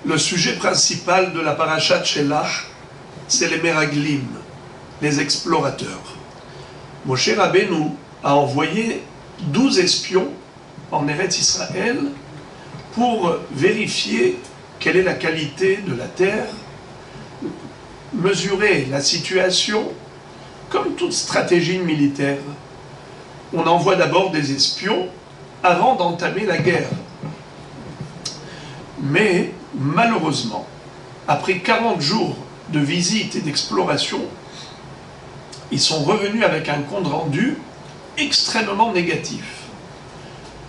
Le sujet principal de la paracha de Shelach, c'est les Meraglim, les explorateurs. Moshe Rabbeinu a envoyé 12 espions en Eretz Israël pour vérifier quelle est la qualité de la terre, mesurer la situation, comme toute stratégie militaire. On envoie d'abord des espions avant d'entamer la guerre. Mais malheureusement, après 40 jours de visite et d'exploration, ils sont revenus avec un compte rendu extrêmement négatif.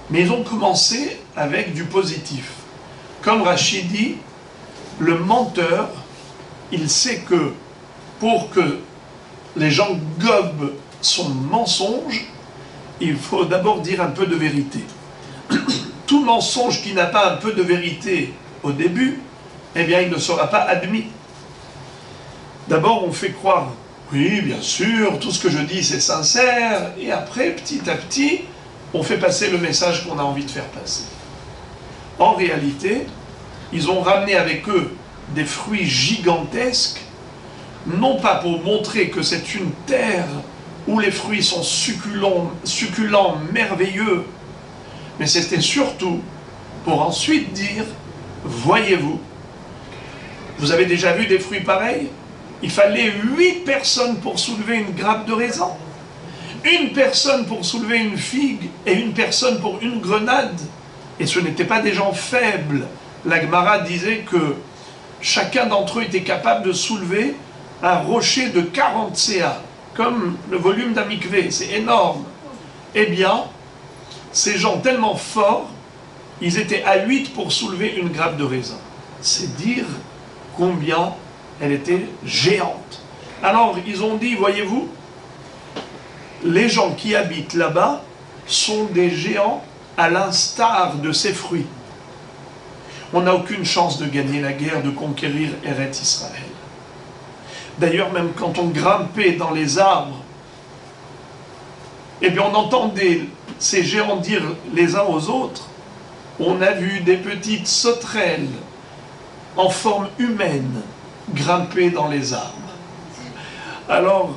Mais ils ont commencé avec du positif. Comme Rachid dit, le menteur, il sait que pour que les gens gobent son mensonge, il faut d'abord dire un peu de vérité. Tout mensonge qui n'a pas un peu de vérité au début, eh bien il ne sera pas admis. D'abord on fait croire, oui bien sûr, tout ce que je dis c'est sincère, et après petit à petit, on fait passer le message qu'on a envie de faire passer. En réalité, ils ont ramené avec eux des fruits gigantesques, non pas pour montrer que c'est une terre où les fruits sont succulents, merveilleux, mais c'était surtout pour ensuite dire, voyez-vous, vous avez déjà vu des fruits pareils? Il fallait 8 personnes pour soulever une grappe de raisin, 1 personne pour soulever une figue et 1 personne pour une grenade. Et ce n'étaient pas des gens faibles. La Gemara disait que chacun d'entre eux était capable de soulever un rocher de 40 CA, comme le volume d'un mikvé, c'est énorme. Eh bien, ces gens tellement forts, ils étaient à 8 pour soulever une grappe de raisin. C'est dire combien elle était géante. Alors, ils ont dit, voyez-vous, les gens qui habitent là-bas sont des géants à l'instar de ces fruits. On n'a aucune chance de gagner la guerre, de conquérir Eretz Israël. D'ailleurs, même quand on grimpait dans les arbres, eh bien on entendait ces géants dire les uns aux autres, on a vu des petites sauterelles en forme humaine grimper dans les arbres. Alors,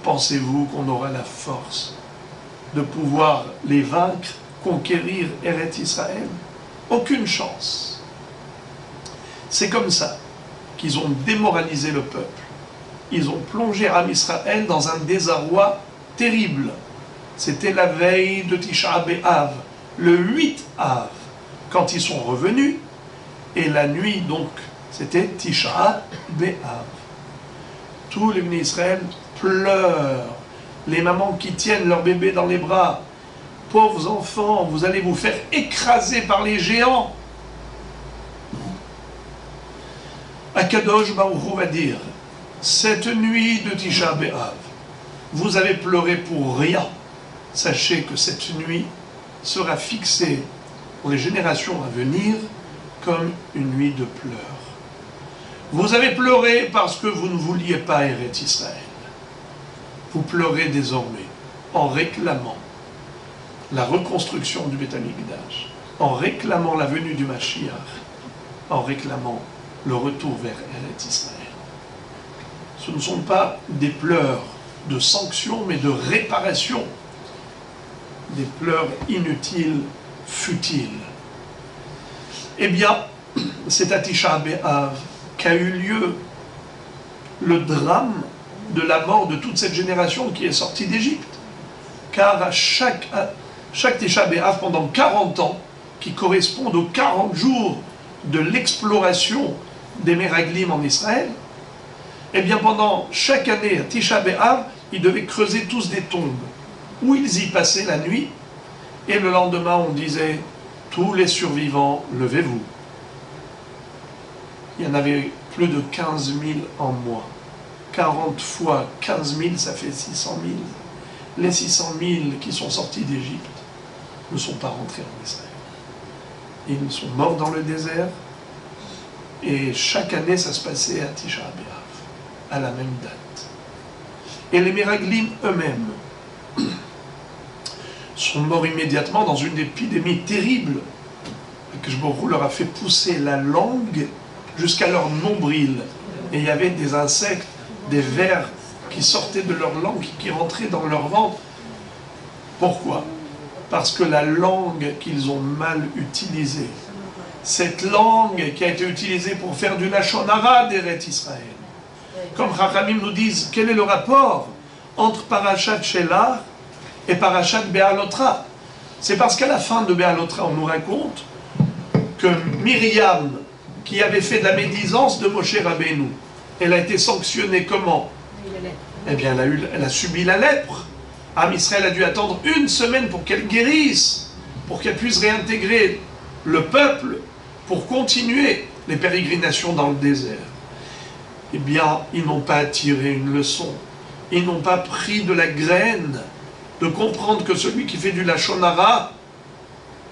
pensez-vous qu'on aura la force de pouvoir les vaincre, conquérir Eretz Israël? Aucune chance. C'est comme ça qu'ils ont démoralisé le peuple. Ils ont plongé Am Israël dans un désarroi terrible. C'était la veille de Tisha B'Av, le 8 Av, quand ils sont revenus, et la nuit donc, c'était Tisha B'Av. Tous les bénis Israël pleurent. Les mamans qui tiennent leur bébé dans les bras. Pauvres enfants, vous allez vous faire écraser par les géants. Akadosh Baruch Hu va dire, cette nuit de Tisha B'Av, vous avez pleuré pour rien. Sachez que cette nuit sera fixée pour les générations à venir comme une nuit de pleurs. Vous avez pleuré parce que vous ne vouliez pas Eretz Israël. Vous pleurez désormais en réclamant la reconstruction du Beth Amikdash, en réclamant la venue du Mashiach, en réclamant le retour vers Eretz Israël. Ce ne sont pas des pleurs de sanction, mais de réparation. Des pleurs inutiles, futiles. Eh bien, c'est à Tisha B'Av qu'a eu lieu le drame de la mort de toute cette génération qui est sortie d'Égypte. Car à chaque Tisha B'Av, pendant 40 ans, qui correspondent aux 40 jours de l'exploration des Meraglim en Israël, eh bien pendant chaque année, à Tisha B'Av, ils devaient creuser tous des tombes, où ils y passaient la nuit, et le lendemain on disait, tous les survivants, levez-vous. Il y en avait plus de 15 000 en mois. 40 fois 15 000, ça fait 600 000. Les 600 000 qui sont sortis d'Égypte ne sont pas rentrés en Israël. Ils sont morts dans le désert, et chaque année ça se passait à Tisha B'Av, à la même date. Et les Meraglim eux-mêmes sont morts immédiatement dans une épidémie terrible. Que Baruch Hu leur a fait pousser la langue jusqu'à leur nombril. Et il y avait des insectes, des vers qui sortaient de leur langue, qui rentraient dans leur ventre. Pourquoi? Parce que la langue qu'ils ont mal utilisée, cette langue qui a été utilisée pour faire du Lachon Hara d'Eretz Israël. Comme Chachamim nous disent, quel est le rapport entre Parashat Shelach et Parashat Be'alotra? C'est parce qu'à la fin de Be'alotra, on nous raconte que Myriam, qui avait fait de la médisance de Moshe Rabbeinu, elle a été sanctionnée comment? Eh bien, elle a subi la lèpre. Am Israël a dû attendre 1 semaine pour qu'elle guérisse, pour qu'elle puisse réintégrer le peuple, pour continuer les pérégrinations dans le désert. Eh bien, ils n'ont pas tiré une leçon. Ils n'ont pas pris de la graine de comprendre que celui qui fait du Lachon Hara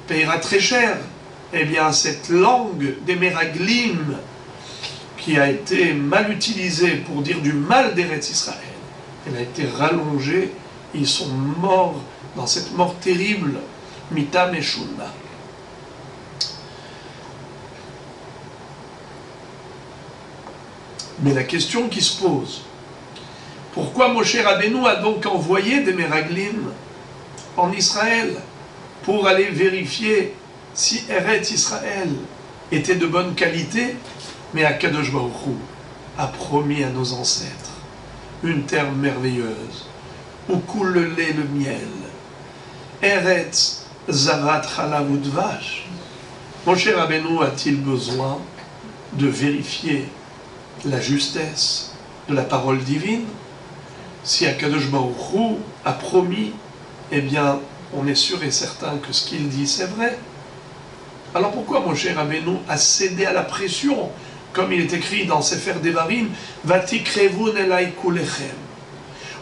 payera très cher. Eh bien, cette langue des Meraglim, qui a été mal utilisée pour dire du mal d'Eretz Israël, elle a été rallongée. Ils sont morts dans cette mort terrible, Mita Meshuna. Mais la question qui se pose, pourquoi Moshe Rabbeinu a donc envoyé des Meraglim en Israël pour aller vérifier si Eretz Israël était de bonne qualité? Mais Akadosh Baruch Hu a promis à nos ancêtres une terre merveilleuse où coule le lait, le miel. Eretz Zarat Chalav Udvash. Moshe Rabbeinu a-t-il besoin de vérifier la justesse de la parole divine? Si Akadosh Baruch Hu a promis, eh bien, on est sûr et certain que ce qu'il dit, c'est vrai. Alors pourquoi Moshe Rabbeinu a cédé à la pression, comme il est écrit dans Sefer Devarim, Vatikrevun elai kulechem.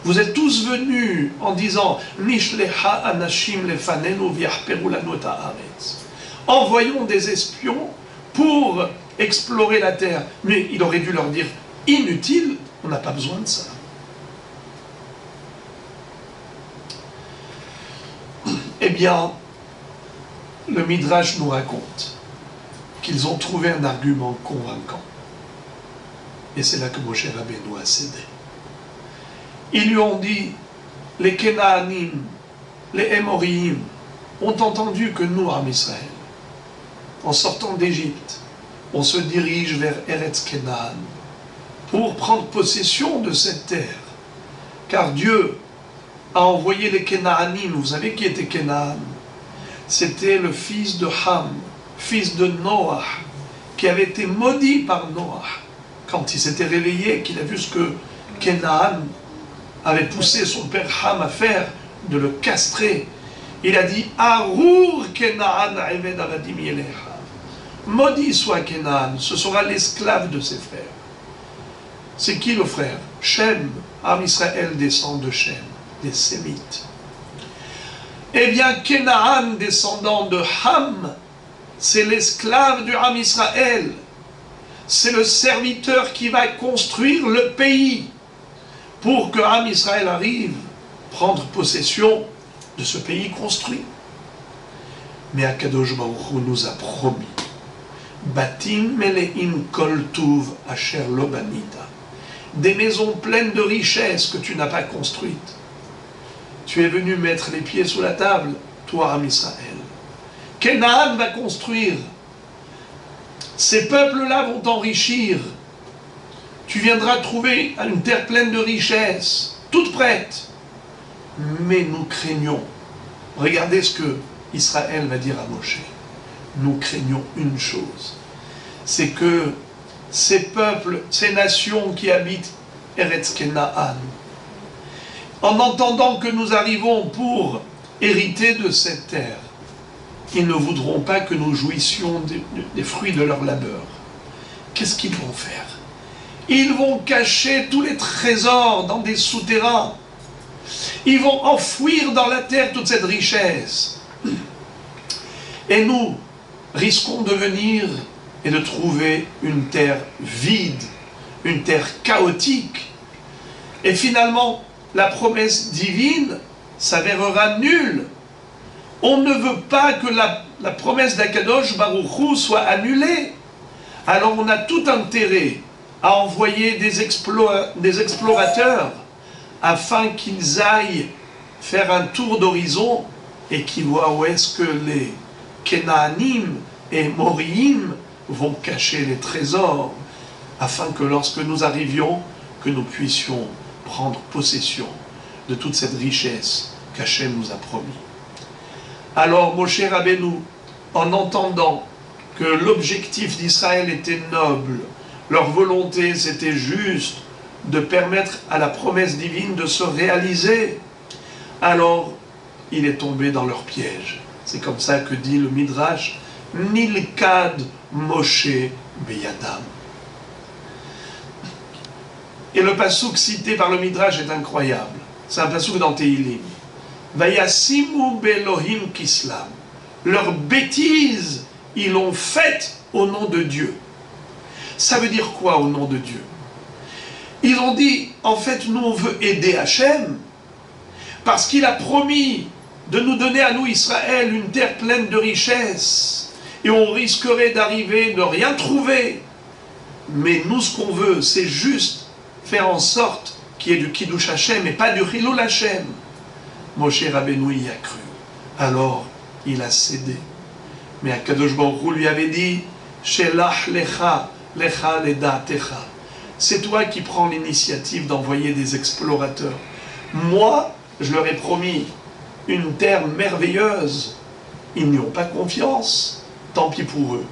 Vous êtes tous venus en disant Nishlecha anashim lefanenu viachperu lanu et haaretz. Envoyons des espions pour explorer la terre. Mais il aurait dû leur dire inutile, on n'a pas besoin de ça. Eh bien, le Midrash nous raconte qu'ils ont trouvé un argument convaincant. Et c'est là que Moshe Rabbeinu a cédé. Ils lui ont dit, les Kenaanim, les Émoriim, ont entendu que nous, en Israël, en sortant d'Égypte, on se dirige vers Eretz Kenaan pour prendre possession de cette terre. Car Dieu a envoyé les Kenaanim. Vous savez qui était Kenaan? C'était le fils de Ham, fils de Noach, qui avait été maudit par Noach. Quand il s'était réveillé, qu'il a vu ce que Kenaan avait poussé son père Ham à faire, de le castrer, il a dit « Arur Kenaan eved avadim yelecha » Maudit soit Kenaan, ce sera l'esclave de ses frères. C'est qui le frère? Shem. Am Israël descend de Shem, des Sémites. Eh bien, Kenaan, descendant de Ham, c'est l'esclave du Am Israël. C'est le serviteur qui va construire le pays pour que Am Israël arrive prendre possession de ce pays construit. Mais Akadosh Baruch Hu nous a promis Batim meleim kol tuv asher lo banita, des maisons pleines de richesses que tu n'as pas construites. Tu es venu mettre les pieds sous la table, toi, Am Israël. Kenaan va construire. Ces peuples-là vont t'enrichir. Tu viendras trouver une terre pleine de richesses, toute prête. Mais nous craignons. Regardez ce que Israël va dire à Moshe. Nous craignons une chose. C'est que ces peuples, ces nations qui habitent Eretz Kenaan, en entendant que nous arrivons pour hériter de cette terre, ils ne voudront pas que nous jouissions des fruits de leur labeur. Qu'est-ce qu'ils vont faire? Ils vont cacher tous les trésors dans des souterrains. Ils vont enfouir dans la terre toute cette richesse. Et nous risquons de venir et de trouver une terre vide, une terre chaotique. Et finalement, la promesse divine s'avérera nulle. On ne veut pas que la promesse d'Akadosh Baruch Hu soit annulée. Alors on a tout intérêt à envoyer des explorateurs afin qu'ils aillent faire un tour d'horizon et qu'ils voient où est-ce que les Kenaanim et Moriim vont cacher les trésors, afin que lorsque nous arrivions, que nous puissions prendre possession de toute cette richesse qu'Hachem nous a promis. Alors Moshe Rabbeinu, en entendant que l'objectif d'Israël était noble, leur volonté c'était juste de permettre à la promesse divine de se réaliser, alors il est tombé dans leur piège. C'est comme ça que dit le Midrash, Nilkad Moshe Beyadam. Et le passouk cité par le Midrash est incroyable. C'est un passouk dans Tehilim. Vayasimu belohim kislam. Leur bêtise, ils l'ont faite au nom de Dieu. Ça veut dire quoi au nom de Dieu? Ils ont dit, en fait, nous on veut aider Hachem, parce qu'il a promis de nous donner à nous, Israël, une terre pleine de richesses, et on risquerait d'arriver, de rien trouver. Mais nous, ce qu'on veut, c'est juste faire en sorte qu'il y ait du Kiddush Hachem et pas du Hilul Hachem. Moshe Rabbeinu y a cru. Alors, il a cédé. Mais Akadosh Baruch Hu lui avait dit, Shelach lecha, lecha ledatecha. C'est toi qui prends l'initiative d'envoyer des explorateurs. Moi, je leur ai promis une terre merveilleuse. Ils n'y ont pas confiance. Tant pis pour eux.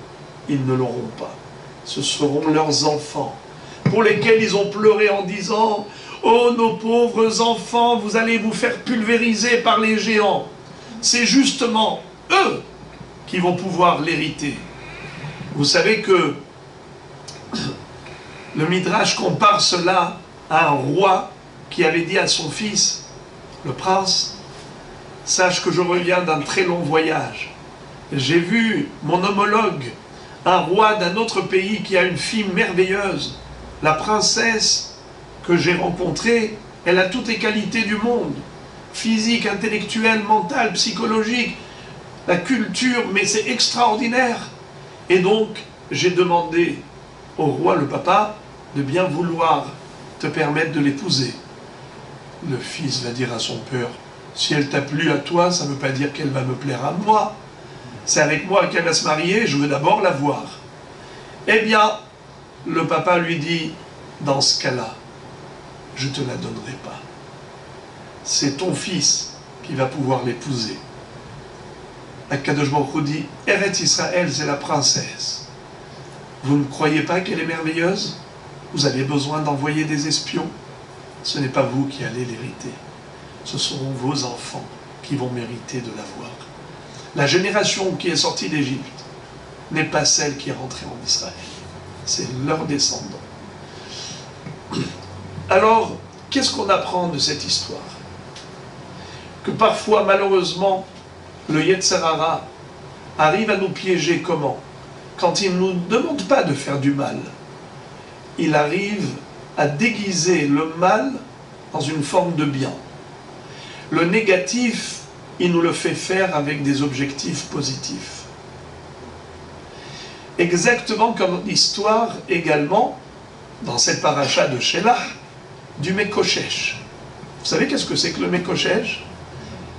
Ils ne l'auront pas. Ce seront leurs enfants, pour lesquels ils ont pleuré en disant « Oh, nos pauvres enfants, vous allez vous faire pulvériser par les géants. » C'est justement eux qui vont pouvoir l'hériter. Vous savez que le Midrash compare cela à un roi qui avait dit à son fils, le prince, « Sache que je reviens d'un très long voyage. J'ai vu mon homologue, un roi d'un autre pays qui a une fille merveilleuse. La princesse que j'ai rencontrée, elle a toutes les qualités du monde. Physique, intellectuelle, mentale, psychologique, la culture, mais c'est extraordinaire. Et donc, j'ai demandé au roi, le papa, de bien vouloir te permettre de l'épouser. » Le fils va dire à son père, « Si elle t'a plu à toi, ça ne veut pas dire qu'elle va me plaire à moi. C'est avec moi qu'elle va se marier, je veux d'abord la voir. » Eh bien, le papa lui dit, dans ce cas-là, je ne te la donnerai pas. C'est ton fils qui va pouvoir l'épouser. Akadosh Baruch Hu dit, Eretz Israël, c'est la princesse. Vous ne croyez pas qu'elle est merveilleuse? Vous avez besoin d'envoyer des espions? Ce n'est pas vous qui allez l'hériter. Ce seront vos enfants qui vont mériter de l'avoir. La génération qui est sortie d'Égypte n'est pas celle qui est rentrée en Israël. C'est leurs descendants. Alors, qu'est-ce qu'on apprend de cette histoire? Que parfois, malheureusement, le Yetzer Hara arrive à nous piéger comment? Quand il ne nous demande pas de faire du mal. Il arrive à déguiser le mal dans une forme de bien. Le négatif, il nous le fait faire avec des objectifs positifs. Exactement comme l'histoire également, dans cette paracha de Shelah, du Mekoshesh. Vous savez qu'est-ce que c'est que le Mekoshesh?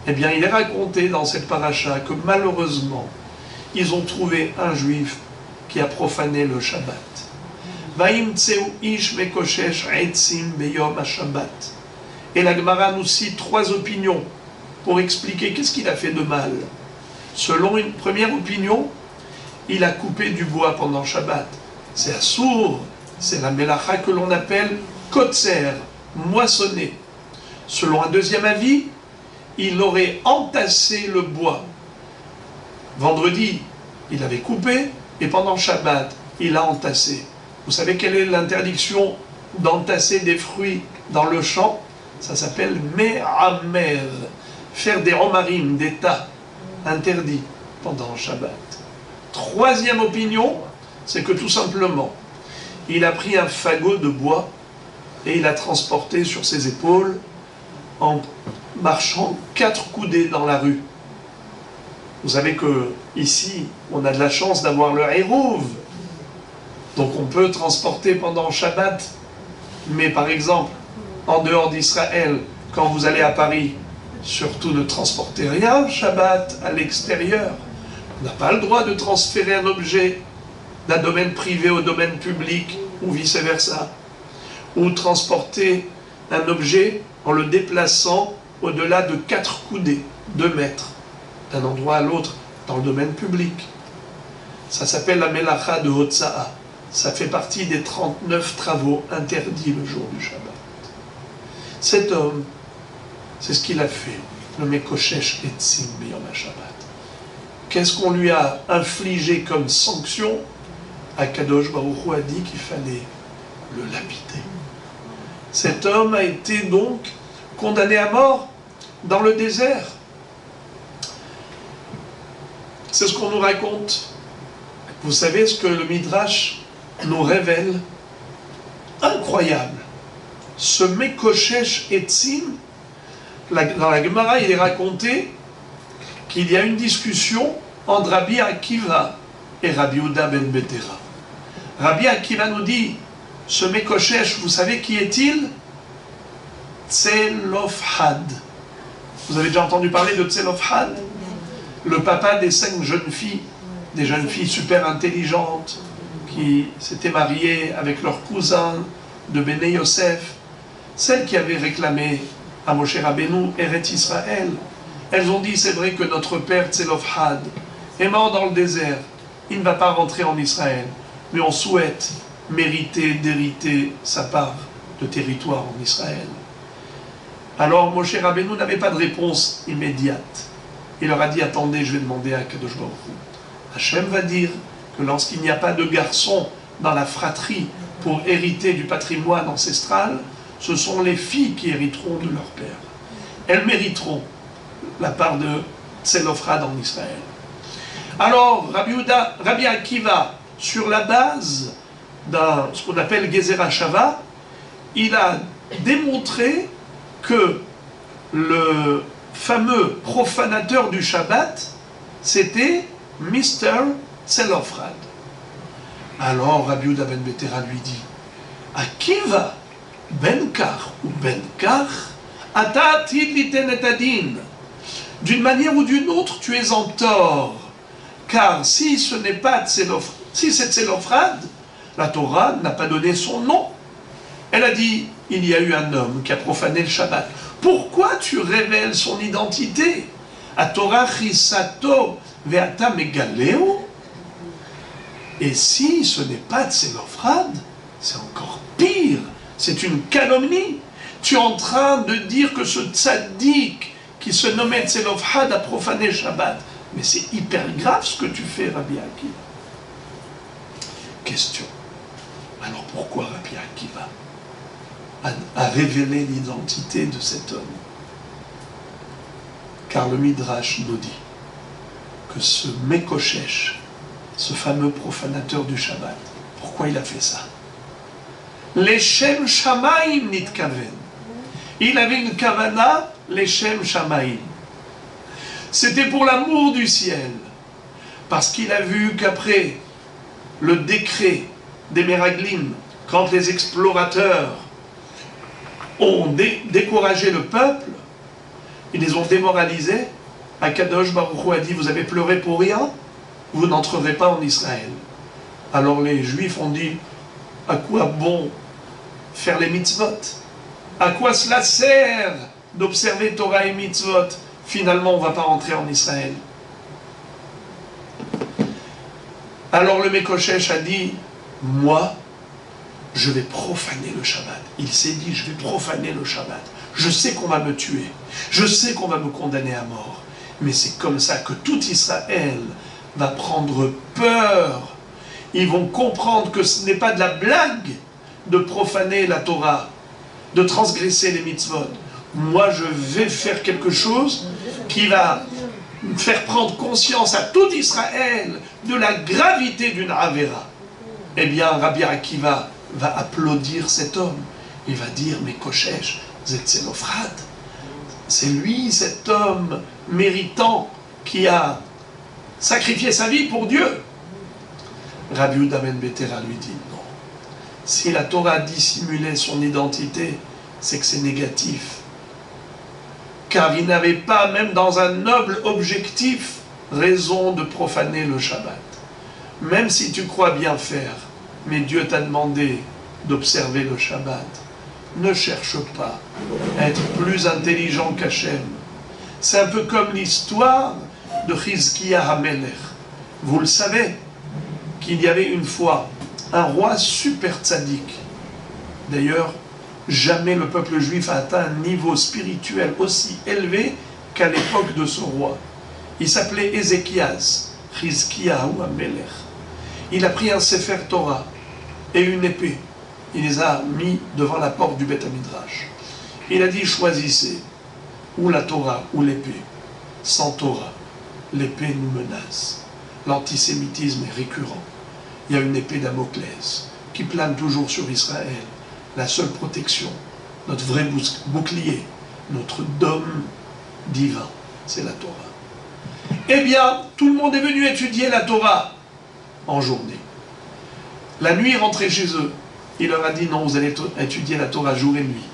Eh bien, il est raconté dans cette paracha que malheureusement, ils ont trouvé un juif qui a profané le Shabbat. Vaimtseu ish Mekoshesh etzim beyom ha-Shabbat. Et la Gemara nous cite 3 opinions pour expliquer qu'est-ce qu'il a fait de mal. Selon une première opinion, il a coupé du bois pendant Shabbat. C'est assour, c'est la mélacha que l'on appelle kotser, moissonner. Selon un deuxième avis, il aurait entassé le bois. Vendredi, il avait coupé, et pendant Shabbat, il a entassé. Vous savez quelle est l'interdiction d'entasser des fruits dans le champ? Ça s'appelle me'amer. Faire des romarim, des tas, interdit pendant Shabbat. Troisième opinion, c'est que tout simplement, il a pris un fagot de bois et il a transporté sur ses épaules en marchant 4 coudées dans la rue. Vous savez que ici, on a de la chance d'avoir le Hérouv. Donc on peut transporter pendant Shabbat. Mais par exemple, en dehors d'Israël, quand vous allez à Paris, surtout ne transportez rien Shabbat à l'extérieur. On n'a pas le droit de transférer un objet d'un domaine privé au domaine public, ou vice-versa. Ou transporter un objet en le déplaçant au-delà de 4 coudées, 2 mètres, d'un endroit à l'autre, dans le domaine public. Ça s'appelle la Melacha de Hotza'a. Ça fait partie des 39 travaux interdits le jour du Shabbat. Cet homme, c'est ce qu'il a fait, le Mekoshesh Etzim B'Yom HaShabbat. Qu'est-ce qu'on lui a infligé comme sanction? Akadosh Baruch Hu a dit qu'il fallait le lapider. Cet homme a été donc condamné à mort dans le désert. C'est ce qu'on nous raconte. Vous savez ce que le Midrash nous révèle? Incroyable. Ce Mekoshesh Etzim, dans la Gemara, il est raconté qu'il y a une discussion entre Rabbi Akiva et Rabbi Yehuda ben Betera. Rabbi Akiva nous dit, ce Mekoshesh, vous savez qui est-il? Tselofhad. Vous avez déjà entendu parler de Tselofhad? Le papa des 5 jeunes filles, des jeunes filles super intelligentes, qui s'étaient mariées avec leur cousin de Béné Yosef, celles qui avaient réclamé à Moshe Rabbeinu Eretz Israël. Elles ont dit, c'est vrai que notre père Tselofhad est mort dans le désert, il ne va pas rentrer en Israël, mais on souhaite d'hériter sa part de territoire en Israël. Alors Moshe Rabbeinu n'avait pas de réponse immédiate. Il leur a dit, attendez, je vais demander à Kadosh Baruch Hu. Hachem va dire que lorsqu'il n'y a pas de garçon dans la fratrie pour hériter du patrimoine ancestral, ce sont les filles qui hériteront de leur père. Elles mériteront la part de Tselofhad en Israël. Alors, Rabbi Akiva, sur la base de ce qu'on appelle Gezer HaShava, il a démontré que le fameux profanateur du Shabbat, c'était Mr. Tselofhad. Alors, Rabbi Yehuda ben Betera lui dit, Akiva, ben kach ou ben kach, ata atid liten et adin. D'une manière ou d'une autre, tu es en tort. Car si ce n'est pas Tselofhad, si c'est Tselofhad, la Torah n'a pas donné son nom. Elle a dit, il y a eu un homme qui a profané le Shabbat. Pourquoi tu révèles son identité? A Torah chisato ve'ata megaleo. Et si ce n'est pas Tselofhad, c'est encore pire. C'est une calomnie. Tu es en train de dire que ce tzaddik qui se nommait Tselofhad a profané Shabbat. Mais c'est hyper grave ce que tu fais, Rabbi Akiva. Question. Alors pourquoi Rabbi Akiva a révélé l'identité de cet homme? Car le Midrash nous dit que ce Mekoshesh, ce fameux profanateur du Shabbat, pourquoi il a fait ça? Leshem Shamaim nitkaven. Il avait une kavana, Leshem Shamaim. C'était pour l'amour du ciel. Parce qu'il a vu qu'après le décret des Meraglim, quand les explorateurs ont découragé le peuple, ils les ont démoralisés, Akadosh Baruch Hu a dit, vous avez pleuré pour rien, vous n'entrerez pas en Israël. Alors les Juifs ont dit, à quoi bon faire les mitzvot? À quoi cela sert d'observer Torah et mitzvot? Finalement, on ne va pas rentrer en Israël. Alors le Mekoshesh a dit, moi, je vais profaner le Shabbat. Il s'est dit, je vais profaner le Shabbat. Je sais qu'on va me tuer. Je sais qu'on va me condamner à mort. Mais c'est comme ça que tout Israël va prendre peur. Ils vont comprendre que ce n'est pas de la blague de profaner la Torah, de transgresser les mitzvot. Moi, je vais faire quelque chose qui va faire prendre conscience à tout Israël de la gravité d'une Avera. Eh bien, Rabbi Akiva va applaudir cet homme. Il va dire, mais Mekoshesh, Tselofhad, c'est lui, cet homme méritant, qui a sacrifier sa vie pour Dieu. Rabbi Yehuda ben Betera lui dit non. Si la Torah dissimulait son identité, c'est que c'est négatif. Car il n'avait pas, même dans un noble objectif, raison de profaner le Shabbat. Même si tu crois bien faire, mais Dieu t'a demandé d'observer le Shabbat, ne cherche pas à être plus intelligent qu'Hachem. C'est un peu comme l'histoire de Chizkiya HaMelech. Vous le savez, qu'il y avait une fois un roi super tzaddik. D'ailleurs, jamais le peuple juif a atteint un niveau spirituel aussi élevé qu'à l'époque de ce roi. Il s'appelait Ézéchias, Chizkiyahu HaMelech. Il a pris un Sefer Torah et une épée. Il les a mis devant la porte du Beth Midrash. Il a dit, choisissez, ou la Torah ou l'épée. Sans Torah, l'épée nous menace. L'antisémitisme est récurrent. Il y a une épée Damoclès qui plane toujours sur Israël. La seule protection, notre vrai bouclier, notre dôme divin, c'est la Torah. Eh bien, tout le monde est venu étudier la Torah en journée. La nuit, rentrés chez eux, il leur a dit non, vous allez étudier la Torah jour et nuit.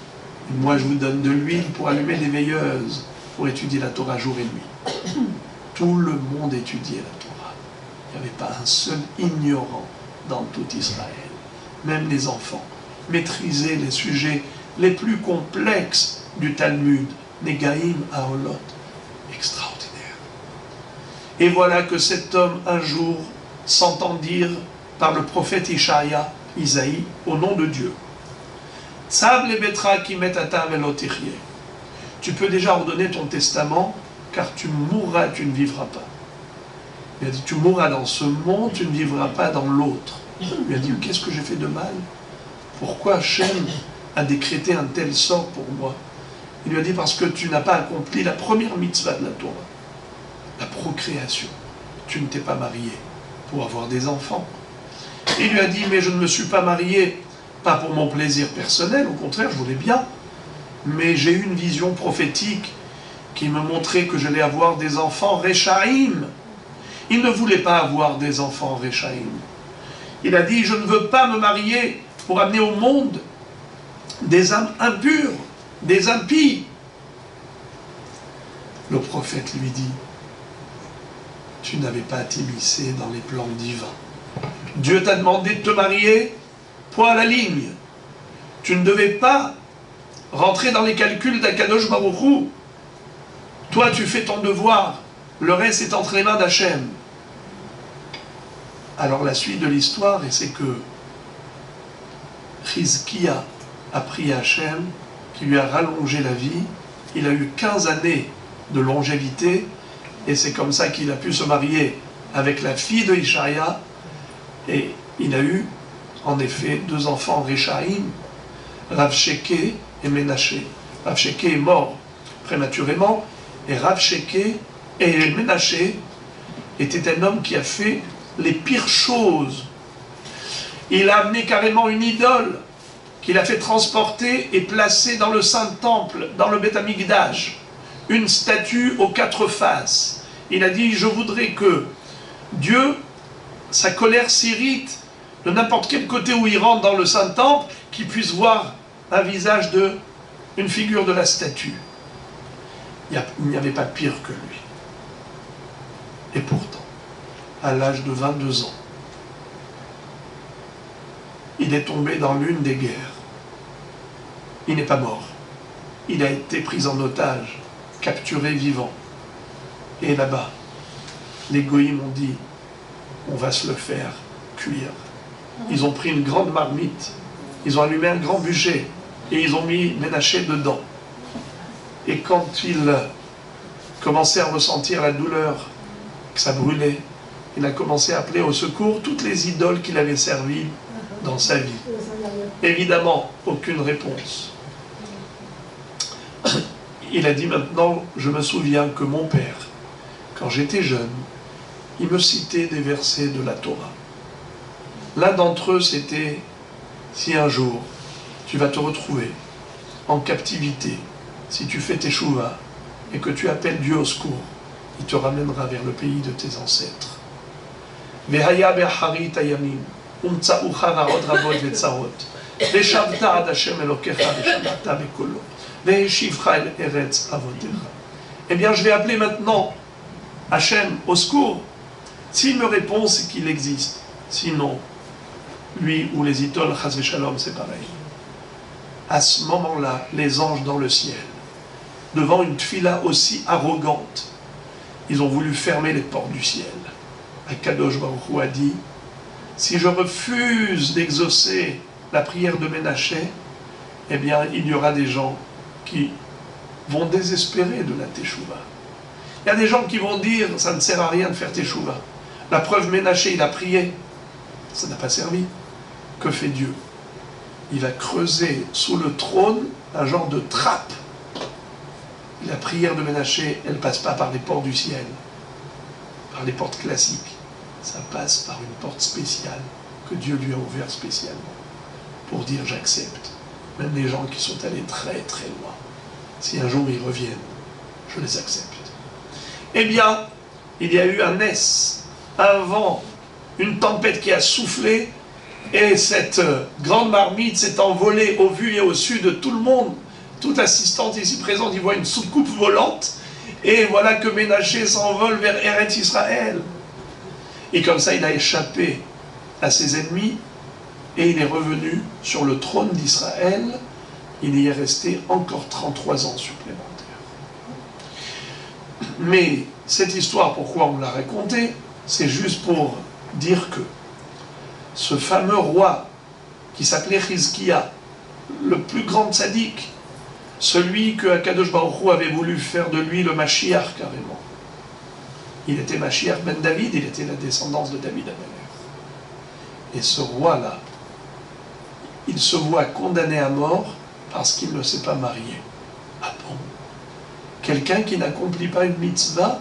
Et moi, je vous donne de l'huile pour allumer les veilleuses, pour étudier la Torah jour et nuit. Tout le monde étudiait la Torah. Il n'y avait pas un seul ignorant dans tout Israël. Même les enfants maîtrisaient les sujets les plus complexes du Talmud, Negaïm, Aholot. Extraordinaire. Et voilà que cet homme, un jour, s'entend dire par le prophète Isaïe, au nom de Dieu, Tsav le betra ki metata velotichye. Tu peux déjà ordonner ton testament, car tu mourras, tu ne vivras pas. Il a dit, tu mourras dans ce monde, tu ne vivras pas dans l'autre. Il a dit, qu'est-ce que j'ai fait de mal? Pourquoi Hachem a décrété un tel sort pour moi? Il lui a dit, parce que tu n'as pas accompli la première mitzvah de la Torah, la procréation. Tu ne t'es pas marié pour avoir des enfants. Il lui a dit, mais je ne me suis pas marié, pas pour mon plaisir personnel, au contraire, je voulais bien, mais j'ai eu une vision prophétique qui me montrait que j'allais avoir des enfants Réchaïm. Il ne voulait pas avoir des enfants Réchaïm. Il a dit, je ne veux pas me marier pour amener au monde des âmes impures, des impies. Le prophète lui dit, tu n'avais pas à t'immiscer dans les plans divins. Dieu t'a demandé de te marier, point à la ligne. Tu ne devais pas rentrer dans les calculs d'Akadosh Baruch Hu. Toi, tu fais ton devoir. Le reste est entre les mains d'Hachem. Alors la suite de l'histoire, et c'est que Chizkiya a pris Hachem, qui lui a rallongé la vie. Il a eu 15 années de longévité, et c'est comme ça qu'il a pu se marier avec la fille de Ishaïa, et il a eu, en effet, 2 enfants Réchaïm, Rav Sheke et Ménaché. Rav Sheke est mort prématurément, et Rav Sheke et Ménaché était un homme qui a fait les pires choses. Il a amené carrément une idole qu'il a fait transporter et placer dans le Saint-Temple, dans le Beth Amikdash, une statue aux 4 faces. Il a dit, je voudrais que Dieu, sa colère s'irrite de n'importe quel côté où il rentre dans le Saint-Temple, qu'il puisse voir un visage une figure de la statue. Il n'y avait pas pire que lui. Et pourtant, à l'âge de 22 ans, il est tombé dans l'une des guerres. Il n'est pas mort. Il a été pris en otage, capturé vivant. Et là-bas, les goïms ont dit, on va se le faire cuire. Ils ont pris une grande marmite, ils ont allumé un grand bûcher, et ils ont mis Ménaché dedans. Et quand il commençait à ressentir la douleur, que ça brûlait, il a commencé à appeler au secours toutes les idoles qu'il avait servies dans sa vie. Évidemment, aucune réponse. Il a dit maintenant, je me souviens que mon père, quand j'étais jeune, il me citait des versets de la Torah. L'un d'entre eux, c'était, si un jour, tu vas te retrouver en captivité, si tu fais tes chouvas et que tu appelles Dieu au secours, il te ramènera vers le pays de tes ancêtres. Vehaya be'acharit hayamim, umtsa'ucha ra'od rabot ve'tzarot, ve'shavta ad Hashem Elokecha ve'shamata be'kolo, ve'eshivcha el eretz avotecha. Eh bien, je vais appeler maintenant Hachem au secours. S'il me répond, c'est qu'il existe. Sinon, lui ou les idoles, chas v'shalom, c'est pareil. À ce moment-là, les anges dans le ciel, devant une tfila aussi arrogante, ils ont voulu fermer les portes du ciel. Akadosh Baruch Hu a dit, si je refuse d'exaucer la prière de Ménaché, eh bien, il y aura des gens qui vont désespérer de la teshuva. Il y a des gens qui vont dire, ça ne sert à rien de faire teshuva. La preuve, Ménaché, il a prié, ça n'a pas servi. Que fait Dieu? Il va creuser sous le trône un genre de trappe. La prière de Ménaché, elle ne passe pas par les portes du ciel, par les portes classiques. Ça passe par une porte spéciale que Dieu lui a ouverte spécialement pour dire j'accepte. Même les gens qui sont allés très très loin, si un jour ils reviennent, je les accepte. Eh bien, il y a eu un S, un vent, une tempête qui a soufflé, et cette grande marmite s'est envolée au vu et au su de tout le monde. Toute assistante ici présente, il voit une soucoupe volante, et voilà que Ménaché s'envole vers Eretz Israël. Et comme ça, il a échappé à ses ennemis, et il est revenu sur le trône d'Israël. Il y est resté encore 33 ans supplémentaires. Mais cette histoire, pourquoi on l'a racontée? C'est juste pour dire que ce fameux roi qui s'appelait Chizkia, le plus grand tzaddik, celui que Akadosh Baruch Hu avait voulu faire de lui le Mashiach carrément. Il était Mashiach ben David, il était la descendance de David Améler. Et ce roi-là, il se voit condamné à mort parce qu'il ne s'est pas marié. Ah bon? Quelqu'un qui n'accomplit pas une mitzvah,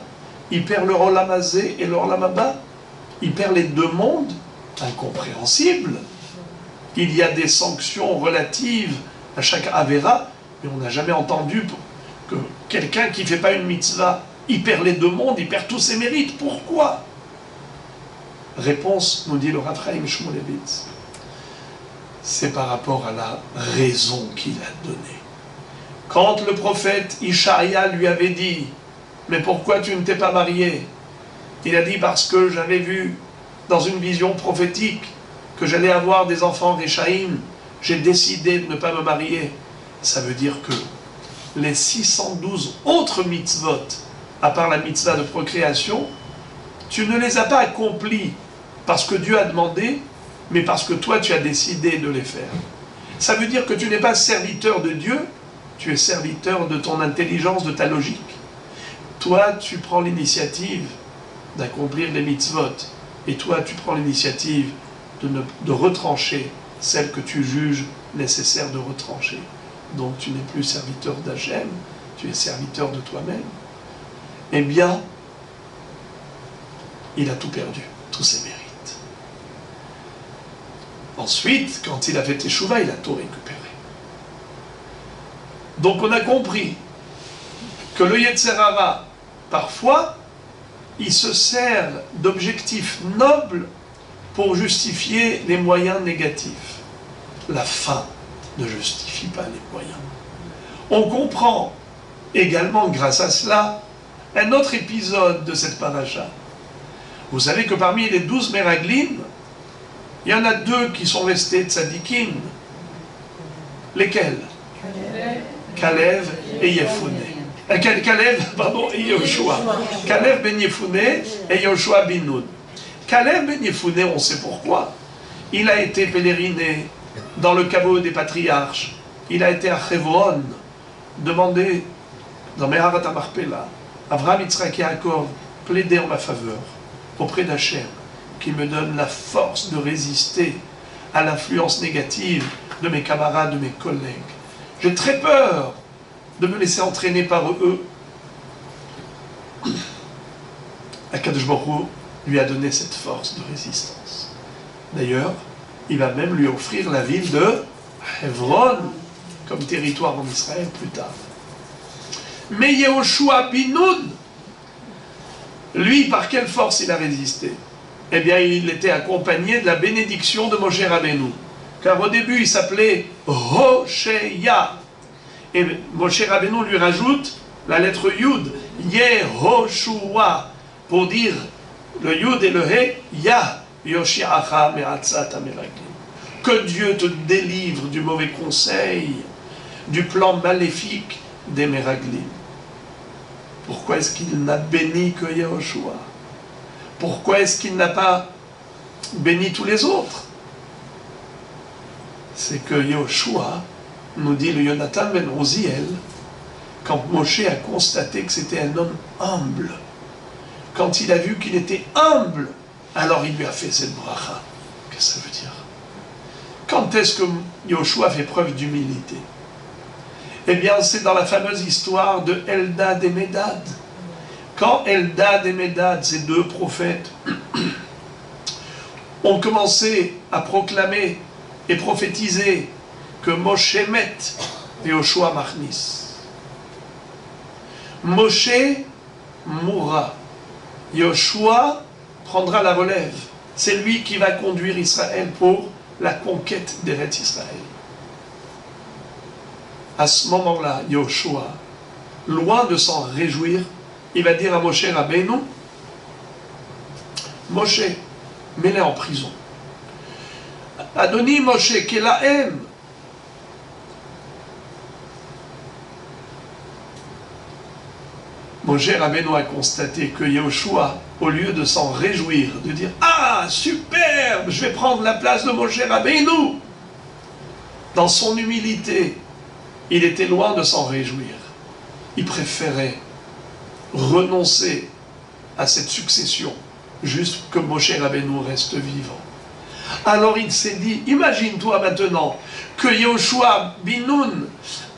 il perd le Olam Hazé et le Olam Haba? Il perd les deux mondes? Incompréhensible. Il y a des sanctions relatives à chaque Avera, mais on n'a jamais entendu que quelqu'un qui ne fait pas une mitzvah, il perd les deux mondes, il perd tous ses mérites. Pourquoi? Réponse, nous dit le Rav Chaim Shmulevitz. C'est par rapport à la raison qu'il a donnée. Quand le prophète Ishaïa lui avait dit « Mais pourquoi tu ne t'es pas marié ?» Il a dit « Parce que j'avais vu dans une vision prophétique que j'allais avoir des enfants Réchaïm, j'ai décidé de ne pas me marier. » Ça veut dire que les 612 autres mitzvot, à part la mitzvah de procréation, tu ne les as pas accomplis parce que Dieu a demandé, mais parce que toi tu as décidé de les faire. Ça veut dire que tu n'es pas serviteur de Dieu, tu es serviteur de ton intelligence, de ta logique. Toi, tu prends l'initiative d'accomplir les mitzvot, et toi, tu prends l'initiative de retrancher celles que tu juges nécessaires de retrancher. Donc, tu n'es plus serviteur d'Hachem, tu es serviteur de toi-même. Eh bien, il a tout perdu, tous ses mérites. Ensuite, quand il a fait Teshuvah, il a tout récupéré. Donc on a compris que le Yetzer Hara, parfois, il se sert d'objectifs nobles pour justifier les moyens négatifs. La fin ne justifie pas les moyens. On comprend également, grâce à cela, un autre épisode de cette paracha. Vous savez que parmi les 12 Meraglim, il y en a 2 qui sont restés tzadikim. Lesquels? Kalev et Yefuné. Kalev, pardon, et Yoshua. Kalev ben Yefuné et Yoshua ben Nun. Kalev ben Yefuné, on sait pourquoi. Il a été pèleriné dans le caveau des patriarches. Il a été à Hebron, demandé dans Meharat HaMachpelah, Avraham, Yitzhak et Yaakov, plaider en ma faveur auprès d'Hachem, qui me donne la force de résister à l'influence négative de mes camarades, de mes collègues. J'ai très peur de me laisser entraîner par eux. Akadosh Baruch Hu lui a donné cette force de résistance. D'ailleurs, il va même lui offrir la ville de Hebron comme territoire en Israël plus tard. Mais Yehoshua bin Nun, Lui, par quelle force il a résisté? Eh bien, il était accompagné de la bénédiction de Moshe Rabbeinu. Car au début, il s'appelait Hosheya. Et Moshe Rabbeinu lui rajoute la lettre Yud, Yehoshua, pour dire le Yud et le He, Ya, Yoshiacha Me'atzat Ameraglim. Que Dieu te délivre du mauvais conseil, du plan maléfique des Meraglim. Pourquoi est-ce qu'il n'a béni que Yehoshua? Pourquoi est-ce qu'il n'a pas béni tous les autres? C'est que Yehoshua, nous dit le Yonatan ben Uziel, quand Moshe a constaté que c'était un homme humble, quand il a vu qu'il était humble, alors il lui a fait cette bracha. Qu'est-ce que ça veut dire? Quand est-ce que Yehoshua fait preuve d'humilité? Eh bien, c'est dans la fameuse histoire de Eldad et Médad. Quand Eldad et Médad, ces deux prophètes, ont commencé à proclamer et prophétiser que Moshe met et Yehoshua machnis. Moshe mourra. Yehoshua prendra la relève. C'est lui qui va conduire Israël pour la conquête d'Eretz Israël. À ce moment-là, Yehoshua, loin de s'en réjouir, il va dire à Moshe Rabbeinu, Moshe, mets-les en prison. Adoni Moshe, Kelahem. Moshe Rabbeinu a constaté que Yehoshua, au lieu de s'en réjouir, de dire « Ah, superbe, je vais prendre la place de Moshe Rabbeinu !» Dans son humilité, il était loin de s'en réjouir. Il préférait renoncer à cette succession, juste que Moshe Rabbeinu reste vivant. Alors il s'est dit, imagine-toi maintenant que Yehoshua bin Nun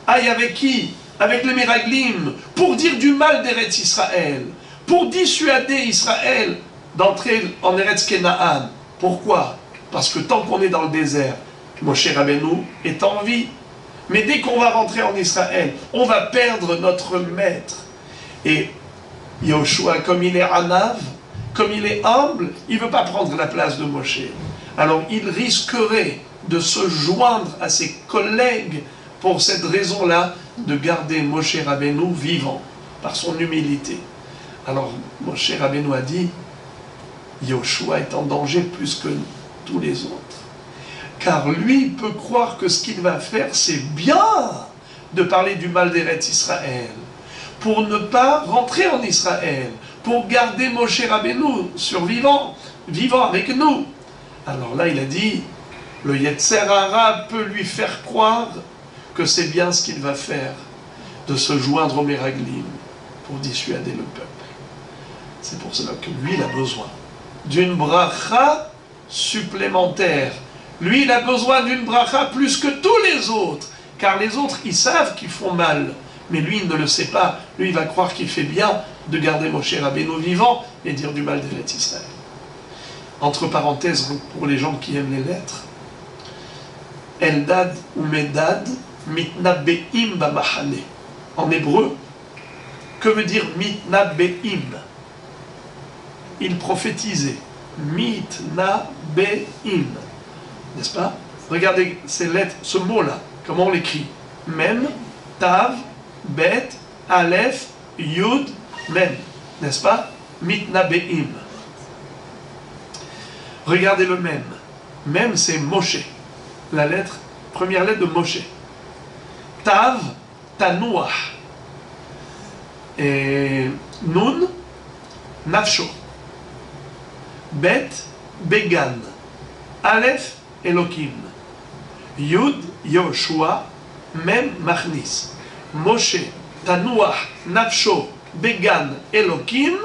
aille avec qui? Avec les Meraglim, pour dire du mal d'Eretz Israël, pour dissuader Israël d'entrer en Eretz Kenaan. Pourquoi? Parce que tant qu'on est dans le désert, Moshe Rabbeinu est en vie. Mais dès qu'on va rentrer en Israël, on va perdre notre maître. Et Yehoshua, comme il est anav, comme il est humble, il ne veut pas prendre la place de Moshe. Alors il risquerait de se joindre à ses collègues pour cette raison-là, de garder Moshe Rabbeinu vivant, par son humilité. Alors Moshe Rabbeinu a dit, Yehoshua est en danger plus que tous les autres. Car lui peut croire que ce qu'il va faire, c'est bien de parler du mal d'Eretz Israël, pour ne pas rentrer en Israël, pour garder Moshe Rabbeinu survivant, vivant avec nous. Alors là, il a dit, le Yetzer Hara peut lui faire croire que c'est bien ce qu'il va faire, de se joindre aux Meraglim pour dissuader le peuple. C'est pour cela que lui, il a besoin d'une bracha supplémentaire. Lui, il a besoin d'une bracha plus que tous les autres, car les autres, ils savent qu'ils font mal, mais lui, il ne le sait pas. Lui, il va croire qu'il fait bien de garder Moshe Rabbeinu vivant et dire du mal d'Eretz Israël. Entre parenthèses, pour les gens qui aiment les lettres, Eldad ou Medad, mitnabeim bamachane. En hébreu, que veut dire mitnabeim? Il prophétisait. Mitnabeim. N'est-ce pas? Regardez ces lettres, ce mot-là, comment on l'écrit? Mem, Tav, Bet, Aleph, Yud, Mem. N'est-ce pas? Mitnabeim. Regardez le Mem. Mem, c'est Moshe. La lettre, première lettre de Moshe. Tav, Tanuah. Et Nun, Nafsho. Bet, Began. Aleph, Elohim. Yud, Yehoshua. Mem, Machnis. Moshe, Tanuah, Nafsho, Began, Elohim.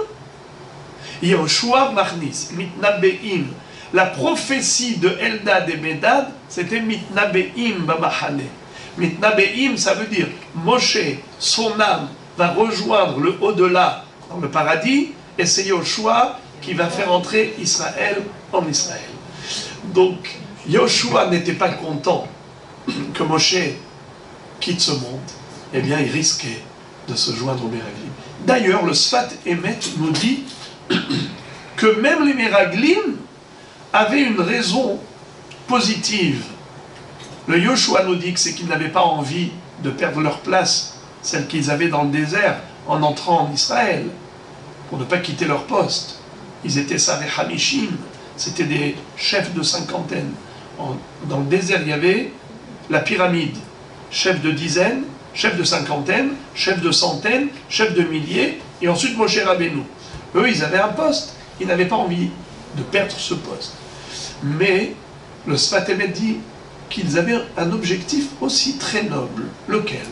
Yehoshua, Machnis. Mitnabeim. La prophétie de Eldad et Medad, c'était Mitnabeim Bamachane. Mitnabeim, ça veut dire Moshe, son âme, va rejoindre le au-delà dans le paradis, et c'est Yehoshua qui va faire entrer Israël en Israël. Donc, Yehoshua n'était pas content que Moshe quitte ce monde. Eh bien, il risquait de se joindre au Meraglim. D'ailleurs, le Sfat Emet nous dit que même les Meraglim avaient une raison positive. Le Yoshua nous dit que c'est qu'ils n'avaient pas envie de perdre leur place, celle qu'ils avaient dans le désert, en entrant en Israël, pour ne pas quitter leur poste. Ils étaient Sareh Hamishim, c'était des chefs de cinquantaine. Dans le désert, il y avait la pyramide, chef de dizaines, chef de cinquantaine, chef de centaines, chef de milliers, et ensuite Moshe Rabbeinu. Eux, ils avaient un poste, ils n'avaient pas envie de perdre ce poste. Mais le Sfat Emet dit qu'ils avaient un objectif aussi très noble. Lequel?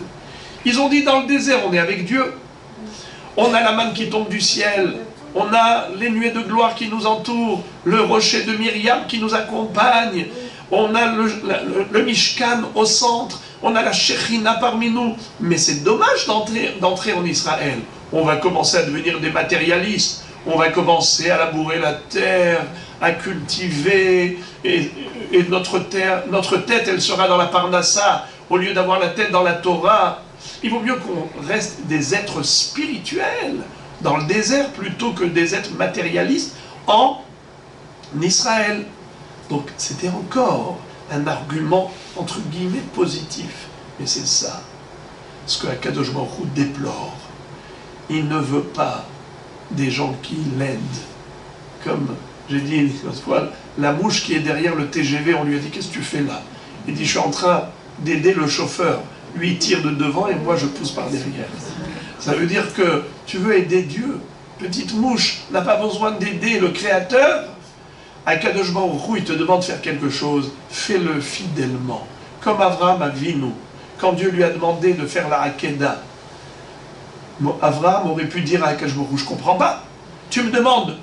Ils ont dit, dans le désert, on est avec Dieu. On a la manne qui tombe du ciel, on a les nuées de gloire qui nous entourent, le rocher de Myriam qui nous accompagne, on a le Mishkan au centre, on a la Shekhinah parmi nous. Mais c'est dommage d'entrer en Israël. On va commencer à devenir des matérialistes, on va commencer à labourer la terre, à cultiver, et notre tête, elle sera dans la Parnassa, au lieu d'avoir la tête dans la Torah. Il vaut mieux qu'on reste des êtres spirituels dans le désert plutôt que des êtres matérialistes en Israël. Donc c'était encore un argument entre guillemets positif. Mais c'est ça ce que Akadosh Baruch Hu déplore. Il ne veut pas des gens qui l'aident. Comme j'ai dit une fois, la mouche qui est derrière le TGV, on lui a dit « Qu'est-ce que tu fais là ?» Il dit « Je suis en train d'aider le chauffeur. Lui, il tire de devant et moi, je pousse par derrière. » Ça veut dire que tu veux aider Dieu. Petite mouche n'a pas besoin d'aider le Créateur. Akadosh Baruch Hu, il te demande de faire quelque chose, fais-le fidèlement. Comme Avraham Avinu, quand Dieu lui a demandé de faire la Hakeda, Avraham aurait pu dire à Akadosh Baruch Hu, je comprends pas. Tu me demandes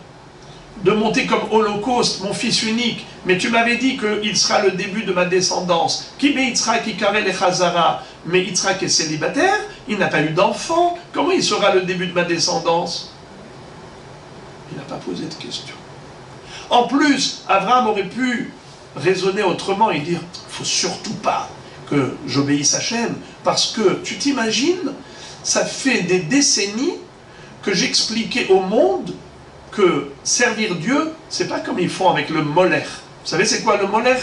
de monter comme holocauste mon fils unique, mais tu m'avais dit qu'il sera le début de ma descendance. Qui met Yitzhak, qui carré les Chazara, mais Yitzhak est célibataire, il n'a pas eu d'enfant, comment il sera le début de ma descendance? Il n'a pas posé de question. En plus, Abraham aurait pu raisonner autrement et dire, il ne faut surtout pas que j'obéisse à Hachem, parce que, tu t'imagines, ça fait des décennies que j'expliquais au monde que servir Dieu, c'est pas comme ils font avec le Molech. Vous savez c'est quoi le Molech?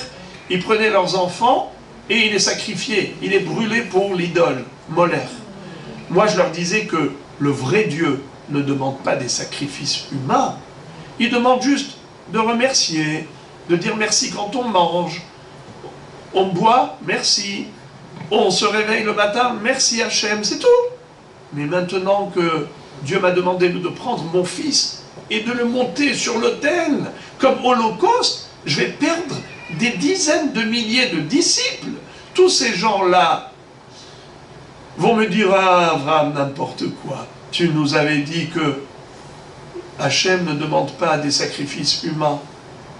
Ils prenaient leurs enfants et ils les sacrifiaient, ils les brûlaient pour l'idole, Molech. Moi je leur disais que le vrai Dieu ne demande pas des sacrifices humains, il demande juste de remercier, de dire merci quand on mange, on boit, merci, on se réveille le matin, merci Hachem, c'est tout. Mais maintenant que Dieu m'a demandé de prendre mon fils et de le monter sur l'autel comme holocauste, je vais perdre des dizaines de milliers de disciples. Tous ces gens-là vont me dire, ah, Abraham, n'importe quoi. Tu nous avais dit que Hachem ne demande pas des sacrifices humains.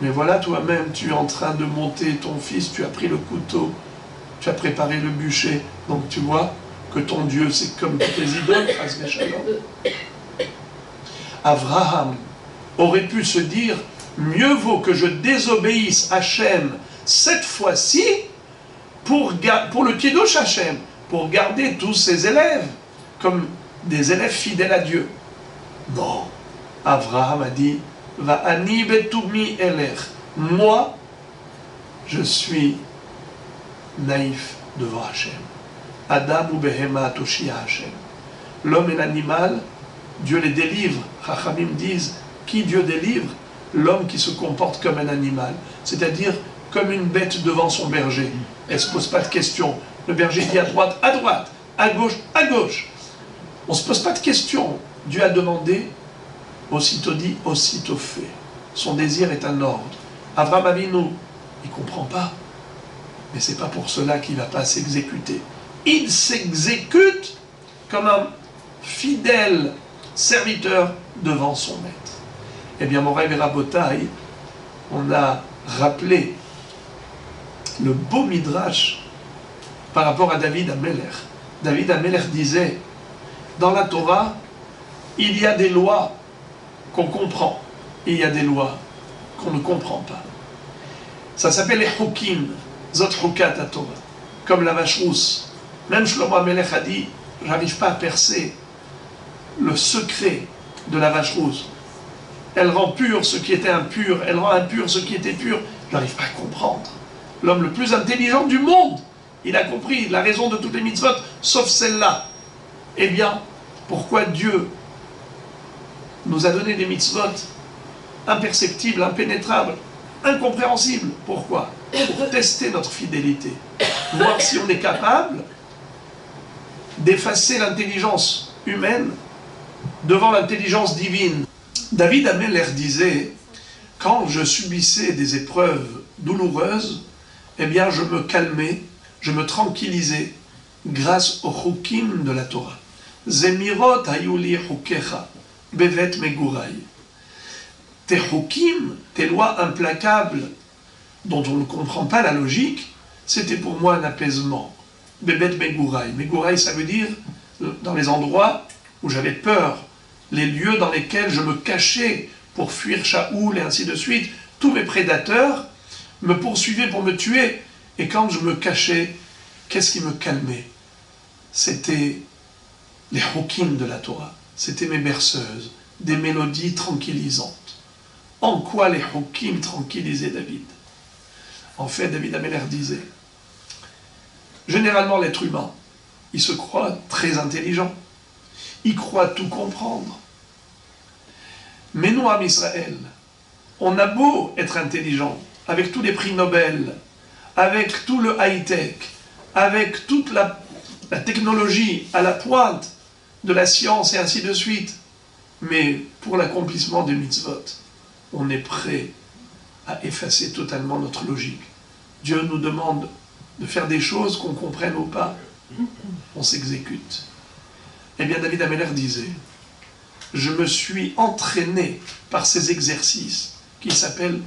Mais voilà, toi-même, tu es en train de monter ton fils, tu as pris le couteau, tu as préparé le bûcher. Donc tu vois que ton Dieu, c'est comme tes idoles, Abraham aurait pu se dire, mieux vaut que je désobéisse Hachem cette fois-ci pour le Kiddush Hachem, pour garder tous ses élèves comme des élèves fidèles à Dieu. Non, Abraham a dit, va ani betumi eler. Moi, je suis naïf devant Hachem. Adam ou behema toshia Hachem. L'homme et l'animal, Dieu les délivre. Chachamim disent, qui Dieu délivre? L'homme qui se comporte comme un animal, c'est-à-dire comme une bête devant son berger. Elle ne se pose pas de questions. Le berger dit à droite, à gauche, à gauche. On ne se pose pas de questions. Dieu a demandé, aussitôt dit, aussitôt fait. Son désir est un ordre. Abraham Avinu, il ne comprend pas. Mais ce n'est pas pour cela qu'il ne va pas s'exécuter. Il s'exécute comme un fidèle serviteur devant son maître. Eh bien, Moraï Verabotaï, on a rappelé le beau midrash par rapport à David Amelech. David Amelech disait, dans la Torah, il y a des lois qu'on comprend, et il y a des lois qu'on ne comprend pas. Ça s'appelle les Hukim, Zot Hukat à Torah, comme la vache rousse. Même Shlomo Amelech a dit, j'arrive pas à percer le secret de la vache rousse. Elle rend pur ce qui était impur, elle rend impur ce qui était pur. Je n'arrive pas à comprendre. L'homme le plus intelligent du monde, il a compris la raison de toutes les mitzvot, sauf celle-là. Eh bien, pourquoi Dieu nous a donné des mitzvot imperceptibles, impénétrables, incompréhensibles? Pourquoi? Pour tester notre fidélité. Voir si on est capable d'effacer l'intelligence humaine devant l'intelligence divine. David Ameller disait, quand je subissais des épreuves douloureuses, eh bien je me calmais, je me tranquillisais grâce au chukim de la Torah. Zemirot hayuli chukecha, bevet megurai. Tes chukim, tes lois implacables, dont on ne comprend pas la logique, c'était pour moi un apaisement. Bevet megurai. Megurai, ça veut dire dans les endroits où j'avais peur, les lieux dans lesquels je me cachais pour fuir Shaoul et ainsi de suite. Tous mes prédateurs me poursuivaient pour me tuer. Et quand je me cachais, qu'est-ce qui me calmait? C'était les chukim de la Torah. C'était mes berceuses, des mélodies tranquillisantes. En quoi les chukim tranquillisaient David? En fait, David Ameller disait, généralement l'être humain, il se croit très intelligent. Il croit tout comprendre. Mais nous, en Israël, on a beau être intelligent, avec tous les prix Nobel, avec tout le high-tech, avec toute la technologie à la pointe de la science et ainsi de suite, mais pour l'accomplissement des mitzvot, on est prêt à effacer totalement notre logique. Dieu nous demande de faire des choses qu'on comprenne ou pas, on s'exécute. Eh bien, David Ameller disait, je me suis entraîné par ces exercices qui s'appellent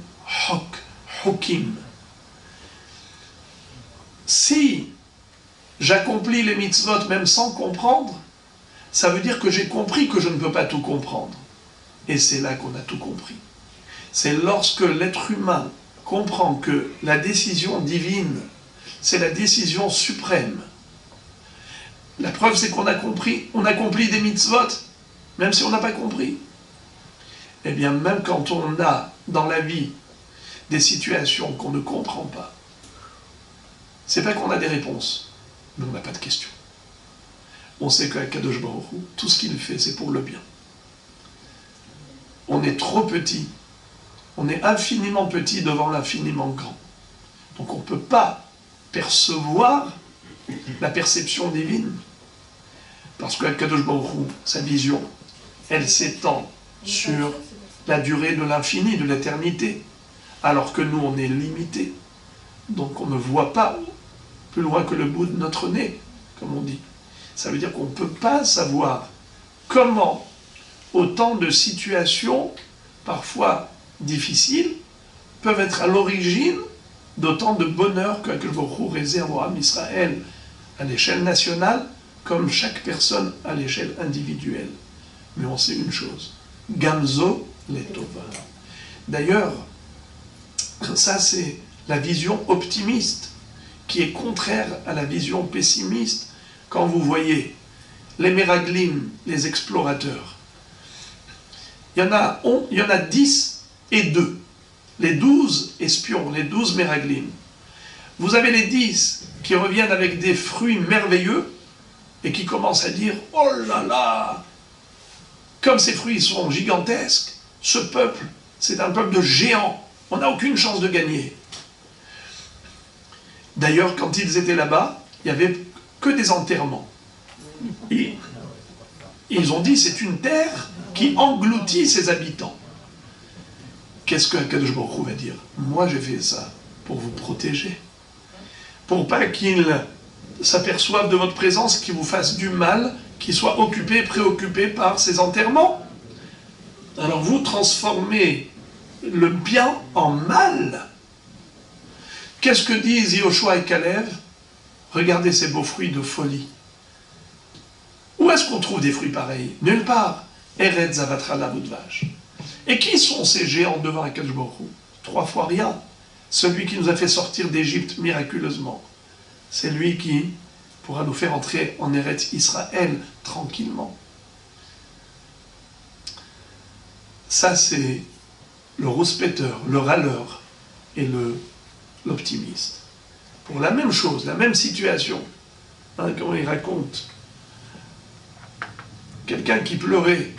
Hukim. Si j'accomplis les mitzvot même sans comprendre, ça veut dire que j'ai compris que je ne peux pas tout comprendre. Et c'est là qu'on a tout compris. C'est lorsque l'être humain comprend que la décision divine, c'est la décision suprême. La preuve, c'est qu'on a compris, on accomplit des mitzvot, même si on n'a pas compris. Eh bien, même quand on a dans la vie des situations qu'on ne comprend pas, c'est pas qu'on a des réponses, mais on n'a pas de questions. On sait qu'Akadosh Baruch Hu, tout ce qu'il fait, c'est pour le bien. On est trop petit, on est infiniment petit devant l'infiniment grand. Donc on ne peut pas percevoir la perception divine. Parce que Akadosh Baruch Hu, sa vision, elle s'étend sur la durée de l'infini, de l'éternité. Alors que nous, on est limité. Donc on ne voit pas plus loin que le bout de notre nez, comme on dit. Ça veut dire qu'on ne peut pas savoir comment autant de situations, parfois difficiles, peuvent être à l'origine d'autant de bonheur que Akadosh Baruch Hu réserve au Ham Israël à l'échelle nationale, comme chaque personne à l'échelle individuelle. Mais on sait une chose, Gamzo Letova. D'ailleurs, ça c'est la vision optimiste, qui est contraire à la vision pessimiste. Quand vous voyez les Meraglim, les explorateurs, il y en a 10 et 2. Les 12 espions, les 12 Meraglim. Vous avez les 10 qui reviennent avec des fruits merveilleux et qui commencent à dire « Oh là là ! Comme ces fruits sont gigantesques, ce peuple, c'est un peuple de géants. On n'a aucune chance de gagner. » D'ailleurs, quand ils étaient là-bas, il n'y avait que des enterrements. Et ils ont dit, c'est une terre qui engloutit ses habitants. Qu'est-ce que Akadosh Baruch Hu va dire? Moi, j'ai fait ça pour vous protéger. Pour pas qu'ils s'aperçoivent de votre présence, qu'ils vous fassent du mal, qu'ils soient occupés, préoccupés par ces enterrements. Alors vous transformez le bien en mal. Qu'est-ce que disent Yoshua et Kalev? Regardez ces beaux fruits de folie. Où est-ce qu'on trouve des fruits pareils? Nulle part. Eretz Zavatra Lavudvash. Et qui sont ces géants devant Akadosh Baruch Hu? 3 fois rien. Celui qui nous a fait sortir d'Égypte miraculeusement. C'est lui qui pourra nous faire entrer en Eretz Israël tranquillement. Ça, c'est le rouspéteur, le râleur et l'optimiste. Pour la même chose, la même situation, hein, comment il raconte, quelqu'un qui pleurait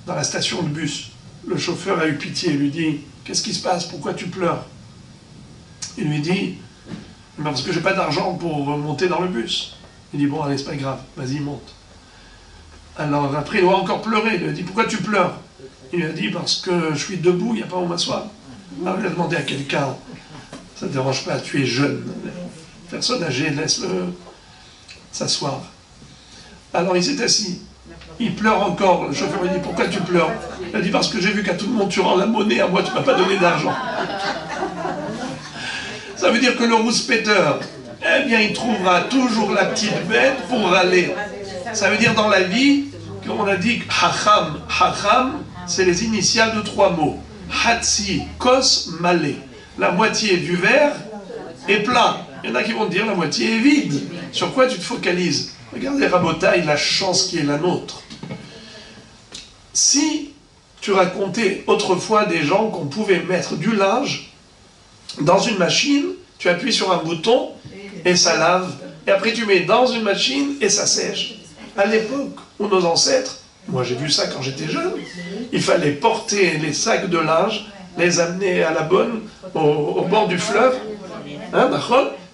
dans la station de bus, le chauffeur a eu pitié, il lui dit « Qu'est-ce qui se passe? Pourquoi tu pleures ?» Il lui dit « Parce que j'ai pas d'argent pour monter dans le bus. » Il dit « Bon, allez, c'est pas grave, vas-y, monte. » Alors après, il doit encore pleurer. Il lui dit « Pourquoi tu pleures ?» Il lui a dit « Parce que je suis debout, il n'y a pas où m'asseoir. » Alors il a demandé à quelqu'un « Ça ne te dérange pas, tu es jeune. Personne âgée, laisse-le s'asseoir. » Alors il s'est assis. Il pleure encore. Le chauffeur lui dit « Pourquoi tu pleures ?» Il a dit « Parce que j'ai vu qu'à tout le monde tu rends la monnaie, à moi tu ne m'as pas donné d'argent. » Ça veut dire que le rouspéteur, eh bien il trouvera toujours la petite bête pour râler. Ça veut dire dans la vie, comme on a dit, hacham, hacham, c'est les initiales de 3 mots. Hatsi, kos, malé. La moitié du verre est plein. Il y en a qui vont te dire la moitié est vide. Sur quoi tu te focalises? Regardez Rabotaï, la chance qui est la nôtre. Si tu racontais autrefois des gens qu'on pouvait mettre du linge dans une machine, tu appuies sur un bouton et ça lave. Et après tu mets dans une machine et ça sèche. À l'époque où nos ancêtres, moi j'ai vu ça quand j'étais jeune, il fallait porter les sacs de linge, les amener à la bonne, au bord du fleuve, hein,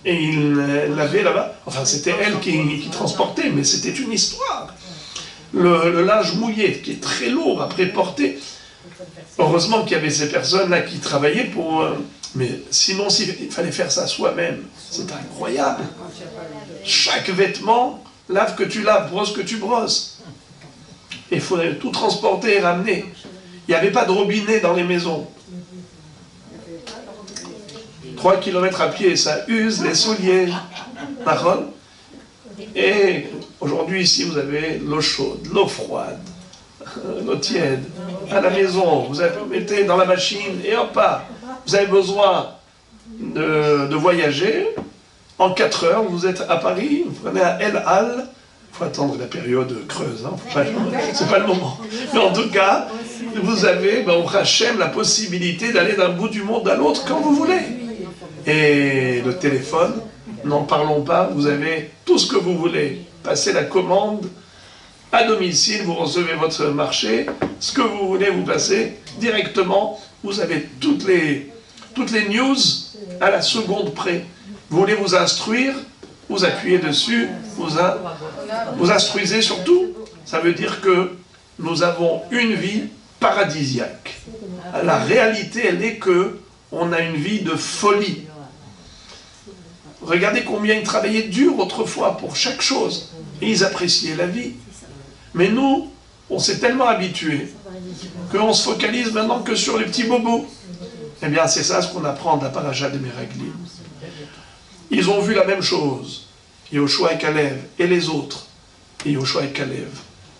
et ils lavaient là-bas. Enfin c'était elle qui transportait, mais c'était une histoire. Le linge mouillé, qui est très lourd après porter. Heureusement qu'il y avait ces personnes-là qui travaillaient pour... mais sinon, il fallait faire ça soi-même. C'est incroyable. Chaque vêtement, lave que tu laves, brosse que tu brosses. Et il faudrait tout transporter et ramener. Il n'y avait pas de robinet dans les maisons. 3 kilomètres à pied, ça use les souliers. Et aujourd'hui, ici, vous avez l'eau chaude, l'eau froide, l'eau tiède. À la maison, vous mettez dans la machine et hop, vous avez besoin de voyager. En 4 heures, vous êtes à Paris, vous prenez à El Al. Il faut attendre la période creuse, hein, c'est pas le moment. Mais en tout cas, vous avez, au Hachem, la possibilité d'aller d'un bout du monde à l'autre quand vous voulez. Et le téléphone, n'en parlons pas, vous avez tout ce que vous voulez. Passez la commande à domicile, vous recevez votre marché, ce que vous voulez, vous passez directement. Vous avez toutes les news à la seconde près. Vous voulez vous instruire, vous appuyez dessus, vous instruisez surtout. Ça veut dire que nous avons une vie paradisiaque. La réalité, elle est que on a une vie de folie. Regardez combien ils travaillaient dur autrefois pour chaque chose. Et ils appréciaient la vie. Mais nous, on s'est tellement habitués qu'on se focalise maintenant que sur les petits bobos. Eh bien, c'est ça ce qu'on apprend de la paracha des Meraglim. Ils ont vu la même chose. Yoshua et Kalev et les autres. Et Yoshua et Kalev.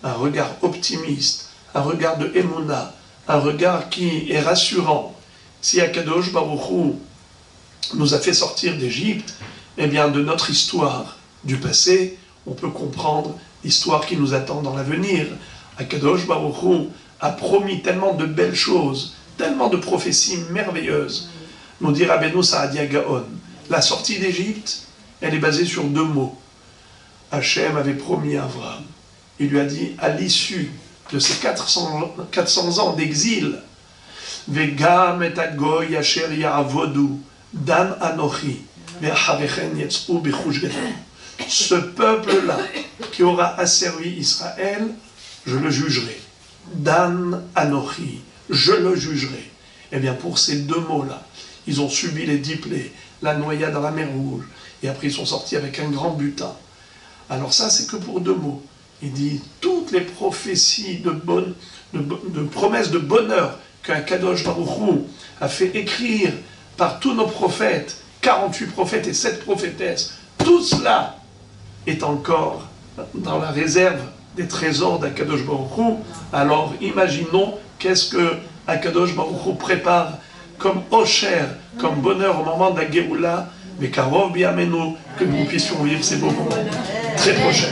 Un regard optimiste, un regard de Emouna, un regard qui est rassurant. Si Akadosh Baruch Hu nous a fait sortir d'Égypte, eh bien, de notre histoire du passé, on peut comprendre l'histoire qui nous attend dans l'avenir. Akadosh Baruch Hu a promis tellement de belles choses, tellement de prophéties merveilleuses. Nous dit Rabbeinu Saadia Gaon, la sortie d'Égypte, elle est basée sur 2 mots. Hachem avait promis à Abraham. Il lui a dit, à l'issue de ces 400 ans d'exil, Vegam et agoy asher ya'avodu dan anochi ve'achavechen yetz'u bichush gadol. Ce peuple-là qui aura asservi Israël, je le jugerai. Dan anochi, je le jugerai. Eh bien, pour ces 2 mots-là, ils ont subi les 10 plaies, la noyade dans la mer Rouge, et après ils sont sortis avec un grand butin. Alors ça, c'est que pour 2 mots. Il dit, toutes les prophéties de promesses de bonheur qu'un Kadosh Baruch Hu a fait écrire par tous nos prophètes, 48 prophètes et 7 prophétesses, tout cela est encore dans la réserve des trésors d'Akadosh Baruch Hu. Alors imaginons qu'est-ce que Akadosh Baruch Hu prépare comme osher, comme bonheur au moment de la Géoula, mais Karov Biamenu, que nous puissions vivre ces beaux moments très prochains.